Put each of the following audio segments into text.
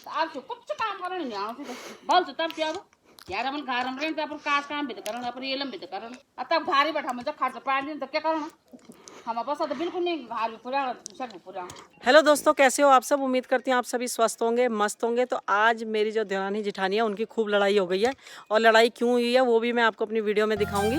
आप कुछ काम करने नहीं आओ बोल तो तब क्या यार अपन घर में रहें तो अपन काज काम भी तो करना अपन ये लंबी तो करना अब तब भारी बैठा मुझे खर्च पानी दिन तो क्या करना हम बस तो बिल्कुल नहीं घर भी पूरा शक भी पूरा। हेलो दोस्तों, कैसे हो आप सब। उम्मीद करती हूँ आप सभी स्वस्थ होंगे, मस्त होंगे। तो आज मेरी जो देवरानी जिठानी है उनकी खूब लड़ाई हो गई है, और लड़ाई क्यों हुई है वो भी मैं आपको अपनी वीडियो में दिखाऊंगी।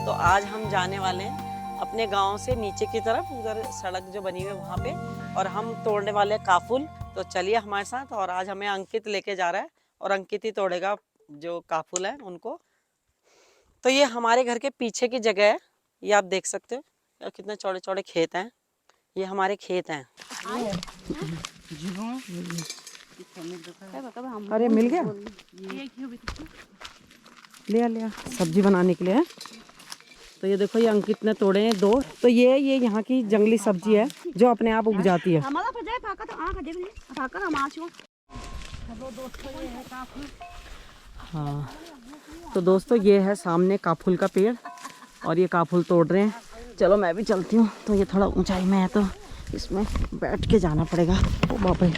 तो आज हम जाने वाले हैं अपने गांव से नीचे की तरफ, उधर सड़क जो बनी हुई है वहाँ पे, और हम तोड़ने वाले हैं काफुल। तो चलिए हमारे साथ। और आज हमें अंकित लेके जा रहा है, और अंकित ही तोड़ेगा जो काफुल है उनको। तो ये हमारे घर के पीछे की जगह है, ये आप देख सकते हो। और कितने चौड़े चौड़े खेत हैं, ये हमारे खेत हैं। अरे मिल गया, लिया लिया सब्जी बनाने के लिए है। तो ये देखो, ये अंकित ने तोड़े हैं 2। तो ये यहाँ की जंगली सब्जी है जो अपने आप उग जाती है। हाँ, तो दोस्तों ये है सामने काफुल का पेड़, और ये काफुल तोड़ रहे हैं। चलो मैं भी चलती हूँ। तो ये थोड़ा ऊंचाई में है तो इसमें बैठ के जाना पड़ेगा। ओ बाबा,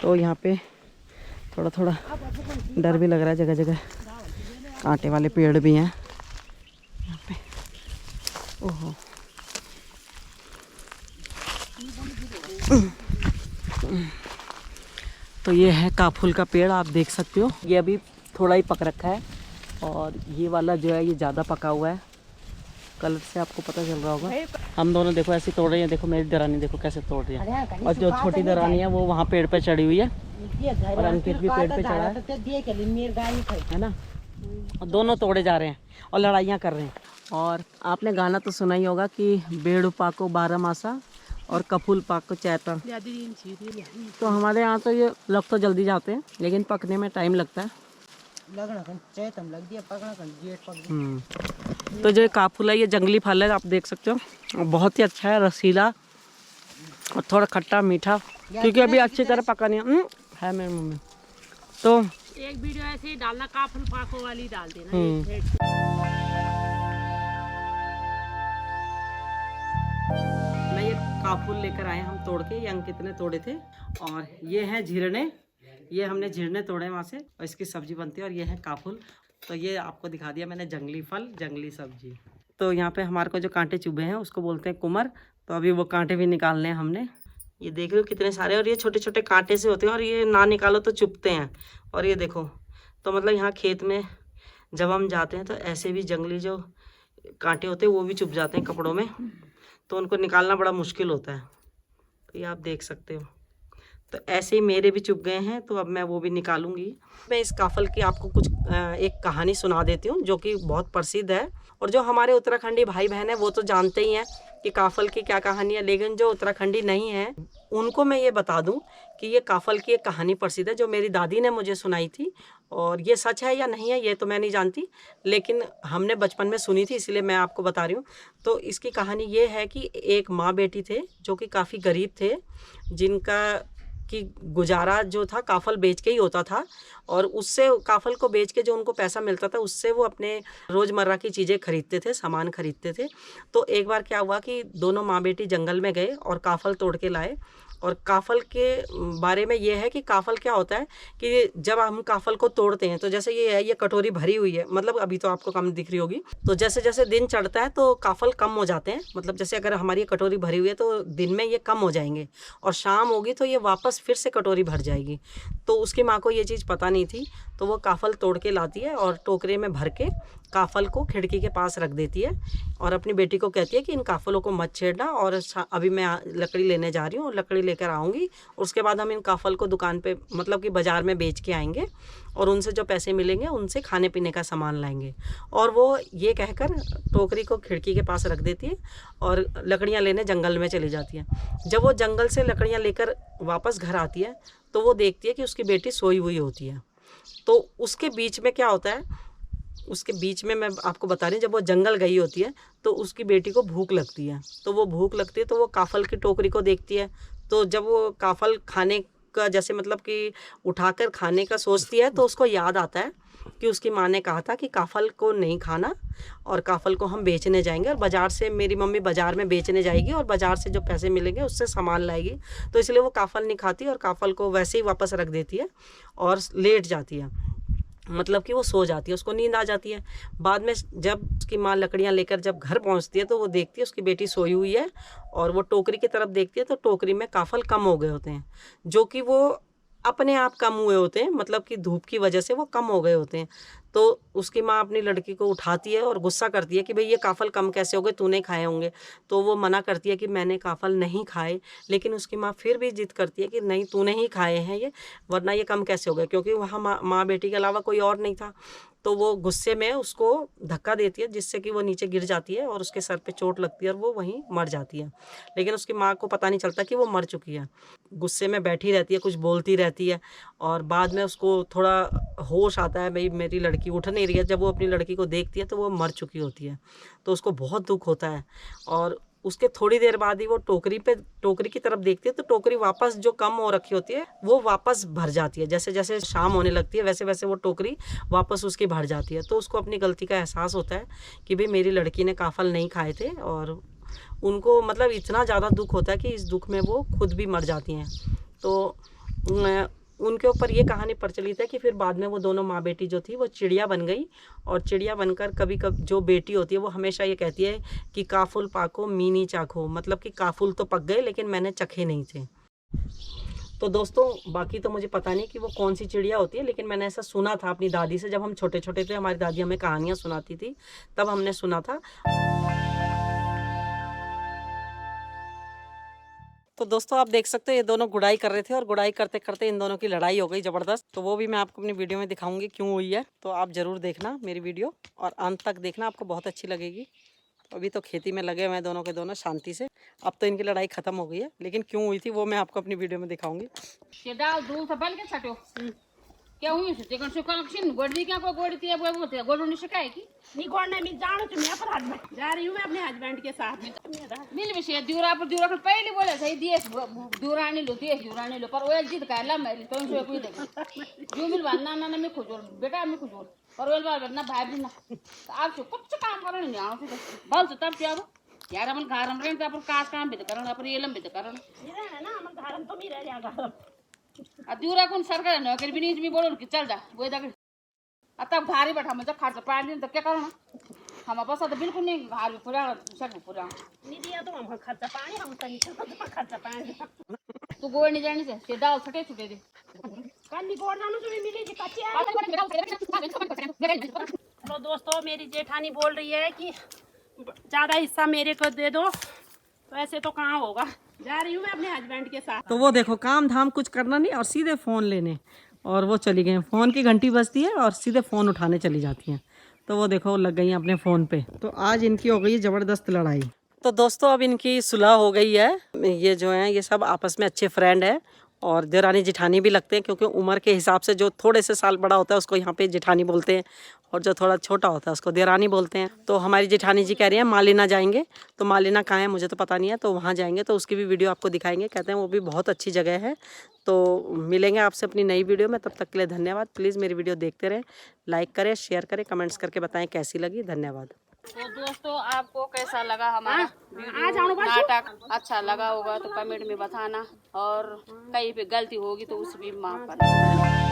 तो यहाँ पे थोड़ा थोड़ा डर भी लग रहा है, जगह जगह कांटे वाले पेड़ भी हैं यहाँ पे। ओहो, तो ये है काफुल का पेड़, आप देख सकते हो। ये अभी थोड़ा ही पक रखा है, और ये वाला जो है ये ज़्यादा पका हुआ है। कलर से आपको पता चल रहा होगा। हम दोनों देखो ऐसे तोड़ रहे हैं। देखो मेरी दरानी देखो कैसे तोड़ रही है, और जो छोटी दरानी है वो वहाँ पेड़ पे चढ़ी हुई है, और अंकित भी पेड़ पे चढ़ा है ना। और दोनों तोड़े जा रहे हैं और लड़ाइयाँ कर रहे हैं। और आपने गाना तो सुना ही होगा कि बेड़ू पाको 12 मासा और कपूल पाको चैता। तो हमारे यहाँ तो ये लग तो जल्दी जाते हैं, लेकिन पकने में टाइम लगता है। तो जो काफुल है ये जंगली फल है, आप देख सकते हो। बहुत ही अच्छा है, रसीला और थोड़ा खट्टा मीठा, क्योंकि अभी अच्छी तरह पका नहीं है मेरी मम्मी। तो एक वीडियो ऐसे ही डालना, काफुल पाको वाली डाल देना। मैं ये काफुल लेकर आए हम तोड़ के, ये अंकित ने तोड़े थे। और ये हैं झिरने, ये हमने झिरने तोड़े वहाँ से, और इसकी सब्जी बनती है। और ये है काफुल। तो ये आपको दिखा दिया मैंने, जंगली फल जंगली सब्जी। तो यहाँ पे हमारे को जो कांटे चुभे हैं उसको बोलते हैं कुमर। तो अभी वो कांटे भी निकालने हैं हमने। ये देख रहे हो कितने सारे, और ये छोटे छोटे कांटे से होते हैं, और ये ना निकालो तो चुभते हैं। और ये देखो, तो मतलब यहाँ खेत में जब हम जाते हैं तो ऐसे भी जंगली जो कांटे होते हैं वो भी चुभ जाते हैं कपड़ों में, तो उनको निकालना बड़ा मुश्किल होता है। तो ये आप देख सकते हो। तो ऐसे ही मेरे भी चुभ गए हैं, तो अब मैं वो भी निकालूंगी। मैं इस काफल की आपको कुछ एक कहानी सुना देती हूँ, जो कि बहुत प्रसिद्ध है। और जो हमारे उत्तराखंडी भाई बहन है वो तो जानते ही हैं कि काफल की क्या कहानी है, लेकिन जो उत्तराखंडी नहीं है उनको मैं ये बता दूं कि ये काफल की एक कहानी प्रसिद्ध है, जो मेरी दादी ने मुझे सुनाई थी। और ये सच है या नहीं है ये तो मैं नहीं जानती, लेकिन हमने बचपन में सुनी थी, इसलिए मैं आपको बता रही हूँ। तो इसकी कहानी ये है कि एक माँ बेटी थे जो कि काफ़ी गरीब थे, जिनका कि गुजारा जो था काफल बेच के ही होता था। और उससे काफल को बेच के जो उनको पैसा मिलता था उससे वो अपने रोज़मर्रा की चीज़ें खरीदते थे, सामान खरीदते थे। तो एक बार क्या हुआ कि दोनों माँ बेटी जंगल में गए और काफल तोड़ के लाए। और काफल के बारे में ये है कि काफल क्या होता है कि जब हम काफल को तोड़ते हैं तो जैसे ये है, ये कटोरी भरी हुई है, मतलब अभी तो आपको कम दिख रही होगी। तो जैसे जैसे दिन चढ़ता है तो काफल कम हो जाते हैं, मतलब जैसे अगर हमारी कटोरी भरी हुई है तो दिन में ये कम हो जाएंगे, और शाम होगी तो ये वापस फिर से कटोरी भर जाएगी। तो उसकी माँ को ये चीज़ पता नहीं थी, तो वो काफल तोड़ के लाती है और टोकरे में भर के काफल को खिड़की के पास रख देती है, और अपनी बेटी को कहती है कि इन काफलों को मत छेड़ना, और अभी मैं लकड़ी लेने जा रही हूँ और लकड़ी लेकर आऊँगी, और उसके बाद हम इन काफल को दुकान पे मतलब कि बाज़ार में बेच के आएंगे, और उनसे जो पैसे मिलेंगे उनसे खाने पीने का सामान लाएंगे। और वो ये कहकर टोकरी को खिड़की के पास रख देती है और लकड़ियाँ लेने जंगल में चली जाती है। जब वो जंगल से लकड़ियाँ लेकर वापस घर आती है तो वो देखती है कि उसकी बेटी सोई हुई होती है। तो उसके बीच में क्या होता है, उसके बीच में मैं आपको बता रही हूँ, जब वो जंगल गई होती है तो उसकी बेटी को भूख लगती है। तो वो भूख लगती है तो वो काफल की टोकरी को देखती है। तो जब वो काफल खाने उसका जैसे मतलब कि उठाकर खाने का सोचती है तो उसको याद आता है कि उसकी माँ ने कहा था कि काफल को नहीं खाना और काफल को हम बेचने जाएंगे और बाज़ार से मेरी मम्मी बाज़ार में बेचने जाएगी और बाज़ार से जो पैसे मिलेंगे उससे सामान लाएगी। तो इसलिए वो काफल नहीं खाती और काफल को वैसे ही वापस रख देती है और लेट जाती है, मतलब कि वो सो जाती है, उसको नींद आ जाती है। बाद में जब उसकी माँ लकड़ियाँ लेकर जब घर पहुँचती है तो वो देखती है उसकी बेटी सोई हुई है और वो टोकरी की तरफ देखती है तो टोकरी में काफल कम हो गए होते हैं, जो कि वो अपने आप कम हुए होते हैं, मतलब कि धूप की वजह से वो कम हो गए होते हैं। तो उसकी माँ अपनी लड़की को उठाती है और गुस्सा करती है कि भाई ये काफल कम कैसे हो गए, तूने खाए होंगे। तो वो मना करती है कि मैंने काफल नहीं खाए, लेकिन उसकी माँ फिर भी जिद करती है कि नहीं तूने ही खाए हैं ये, वरना ये कम कैसे हो गए, क्योंकि वहाँ माँ बेटी के अलावा कोई और नहीं था। तो वो गुस्से में उसको धक्का देती है जिससे कि वो नीचे गिर जाती है और उसके सर पे चोट लगती है और वो वहीं मर जाती है। लेकिन उसकी माँ को पता नहीं चलता कि वो मर चुकी है, गुस्से में बैठी रहती है, कुछ बोलती रहती है और बाद में उसको थोड़ा होश आता है, भाई मेरी लड़की उठ नहीं रही है। जब वो अपनी लड़की को देखती है तो वो मर चुकी होती है, तो उसको बहुत दुख होता है। और उसके थोड़ी देर बाद ही वो टोकरी की तरफ देखती है तो टोकरी वापस जो कम हो रखी होती है वो वापस भर जाती है। जैसे जैसे शाम होने लगती है वैसे वैसे वो टोकरी वापस उसकी भर जाती है। तो उसको अपनी गलती का एहसास होता है कि भाई मेरी लड़की ने काफल नहीं खाए थे, और उनको मतलब इतना ज़्यादा दुख होता है कि इस दुख में वो खुद भी मर जाती हैं। तो उनके ऊपर ये कहानी प्रचलित है कि फिर बाद में वो दोनों माँ बेटी जो थी वो चिड़िया बन गई, और चिड़िया बनकर कभी जो बेटी होती है वो हमेशा ये कहती है कि काफुल पाको मीनी चाखो, मतलब कि काफुल तो पक गए लेकिन मैंने चखे नहीं थे। तो दोस्तों बाकी तो मुझे पता नहीं कि वो कौन सी चिड़िया होती है, लेकिन मैंने ऐसा सुना था अपनी दादी से। जब हम छोटे छोटे थे हमारी दादी हमें कहानियाँ सुनाती थी तब हमने सुना था। तो दोस्तों आप देख सकते हो ये दोनों गुड़ाई कर रहे थे और गुड़ाई करते करते इन दोनों की लड़ाई हो गई ज़बरदस्त। तो वो भी मैं आपको अपनी वीडियो में दिखाऊंगी क्यों हुई है। तो आप ज़रूर देखना मेरी वीडियो और अंत तक देखना, आपको बहुत अच्छी लगेगी। अभी तो खेती में लगे हुए हैं दोनों के दोनों शांति से। अब तो इनकी लड़ाई खत्म हो गई है, लेकिन क्यों हुई थी वो मैं आपको अपनी वीडियो में दिखाऊंगी। क्या हुई से चिकन से कनेक्शन गोड़ी क्या को गोड़ी थी वो बोलते गोड़ू ने शिकाय की नहीं गोड़ने नहीं जानो तो मैं पर हस्बैंड जा रही हूँ मैं अपने हस्बैंड के साथ मिल विषय दूरा पर दूरा कर पहले बोले सही दिए दूरानी लो दिए दूरानी लो पर ओयल जीत काला मैं तो उनसे कोई देख जो मिल बनना ना मैं खुजोर बेटा मैं खुजोर पर ओयल बार ना भाई भी ना आप से कुछ काम करने नहीं आओ तो बल से तब क्या यार अपन घर में रहते अपन काज काम भी करन अपन ये लंबे करन ये रहना ना हम घर तो नहीं रह जाएगा दूरा कौन सरकार नौकरी भी नहीं बोलो कि चल जा वो दगड़ तब भारी बैठा मुझे खर्च पानी तो क्या करना हम बस तो बिल्कुल नहीं घर भी पूरा सब पूरा नहीं दिया तो हम खर्चा पानी हम तनी खर्चा पानी तू गोड़ नहीं जाने से दाल छटे छुटे दे कन्नी गोड़ जानो तो मिली जी कच्ची तो दोस्तों मेरी जेठानी बोल रही है कि ज्यादा हिस्सा मेरे को दे दो, तो ऐसे तो कहाँ होगा। जा रही हूँ मैं अपने हस्बैंड के साथ। तो वो देखो काम धाम कुछ करना नहीं और सीधे फ़ोन लेने, और वो चली गई। फ़ोन की घंटी बजती है और सीधे फ़ोन उठाने चली जाती हैं। तो वो देखो लग गई हैं अपने फ़ोन पे। तो आज इनकी हो गई है ज़बरदस्त लड़ाई। तो दोस्तों अब इनकी सुलह हो गई है। ये जो हैं ये सब आपस में अच्छे फ्रेंड है और देरानी जिठानी भी लगते हैं, क्योंकि उम्र के हिसाब से जो थोड़े से साल बड़ा होता है उसको यहाँ पे जिठानी बोलते हैं और जो थोड़ा छोटा होता है उसको देरानी बोलते हैं। तो हमारी जिठानी जी कह रही हैं मालिना जाएंगे, तो मालिना कहाँ है मुझे तो पता नहीं है, तो वहाँ जाएंगे तो उसकी भी वीडियो आपको दिखाएंगे। कहते हैं वो भी बहुत अच्छी जगह है। तो मिलेंगे आपसे अपनी नई वीडियो में, तब तक के लिए धन्यवाद। प्लीज़ मेरी वीडियो देखते रहें, लाइक करें, शेयर करें, कमेंट्स करके बताएं कैसी लगी। धन्यवाद। तो दोस्तों आपको कैसा लगा हमारा नाटक? अच्छा लगा होगा तो कमेंट में बताना, और कहीं पे गलती होगी तो उसे भी माफ करना।